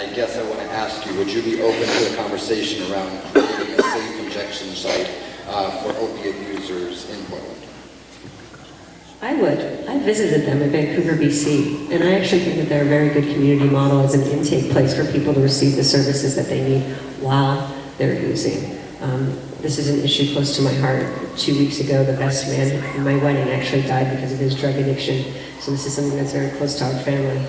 I guess I want to ask you, would you be open to a conversation around creating a safe injection site for opiate users in Portland? I would. I visited them in Vancouver, BC, and I actually think that they're a very good community model as an intake place for people to receive the services that they need while they're using. This is an issue close to my heart. 2 weeks ago, the best man in my wedding actually died because of his drug addiction, so this is something that's very close to our family.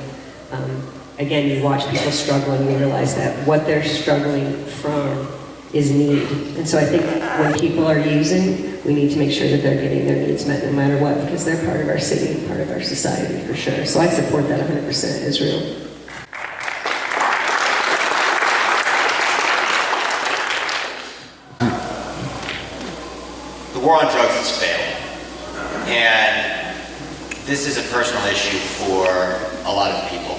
Again, you watch people struggle and you realize that what they're struggling from is need. And so I think when people are using, we need to make sure that they're getting their needs met no matter what, because they're part of our city and part of our society for sure. So I support that 100%, Israel. The war on drugs has failed. And this is a personal issue for a lot of people.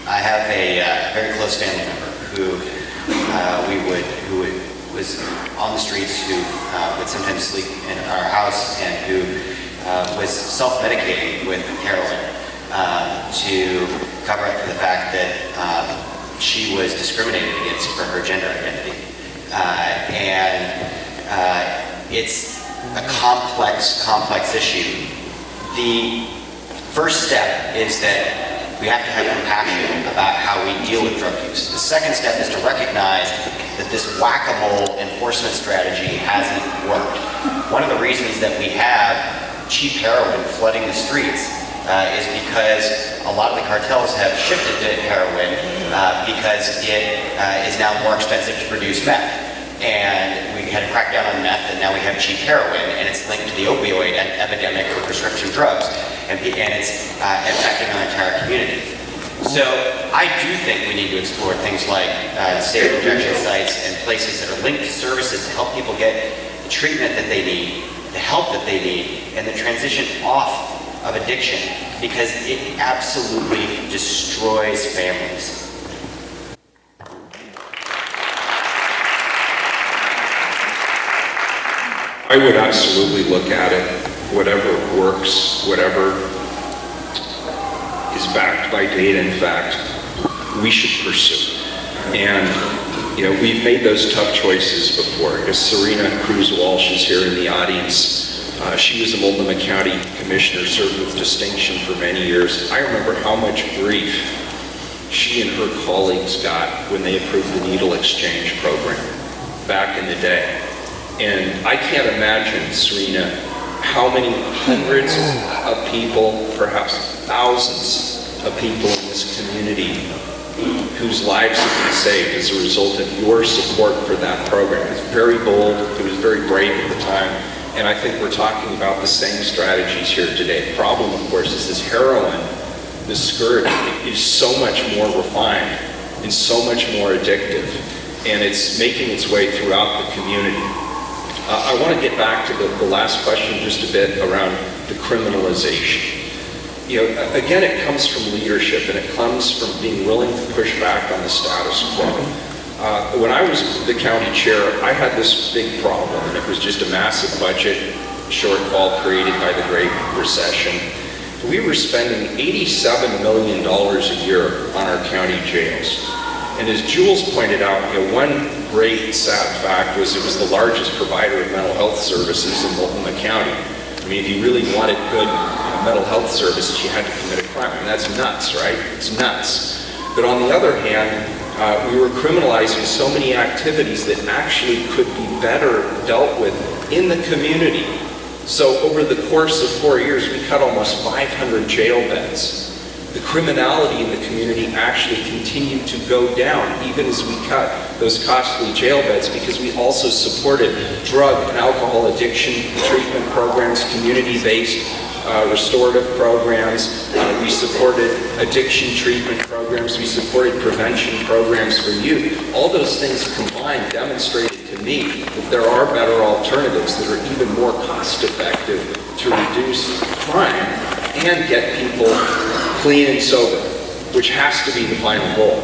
I have a very close family member who was on the streets, who would sometimes sleep in our house, and who was self-medicating with heroin to cover up for the fact that she was discriminated against for her gender identity. It's a complex issue. The first step is that we have to have compassion about how we deal with drug use. The second step is to recognize that this whack-a-mole enforcement strategy hasn't worked. One of the reasons that we have cheap heroin flooding the streets is because a lot of the cartels have shifted to heroin because it is now more expensive to produce meth. And we had a crackdown on meth, and now we have cheap heroin, and it's linked to the opioid epidemic for prescription drugs, and it's affecting our entire community. So I do think we need to explore things like safe injection sites and places that are linked to services to help people get the treatment that they need, the help that they need, and the transition off of addiction, because it absolutely destroys families. I would absolutely look at it. Whatever works, whatever is backed by data and fact, we should pursue. And we've made those tough choices before. As Serena Cruz-Walsh is here in the audience, she was a Multnomah County Commissioner, served with distinction for many years. I remember how much grief she and her colleagues got when they approved the needle exchange program back in the day. And I can't imagine, Serena, how many hundreds of people, perhaps thousands of people in this community whose lives have been saved as a result of your support for that program. It's very bold, it was very brave at the time, and I think we're talking about the same strategies here today. The problem, of course, is this heroin, this scourge, is so much more refined and so much more addictive, and it's making its way throughout the community. I want to get back to the last question just a bit around the criminalization. Again, it comes from leadership, and it comes from being willing to push back on the status quo. When I was the county chair, I had this big problem, and it was just a massive budget shortfall created by the Great Recession. We were spending $87 million a year on our county jails. And as Jules pointed out, one great sad fact was it was the largest provider of mental health services in Multnomah County. I mean, if you really wanted good mental health services, you had to commit a crime. And that's nuts, right? It's nuts. But on the other hand, we were criminalizing so many activities that actually could be better dealt with in the community. So over the course of 4 years, we cut almost 500 jail beds. The criminality in the community actually continued to go down even as we cut those costly jail beds, because we also supported drug and alcohol addiction treatment programs, community-based restorative programs. We supported addiction treatment programs. We supported prevention programs for youth. All those things combined demonstrated to me that there are better alternatives that are even more cost-effective to reduce crime and get people clean and sober, which has to be the final goal.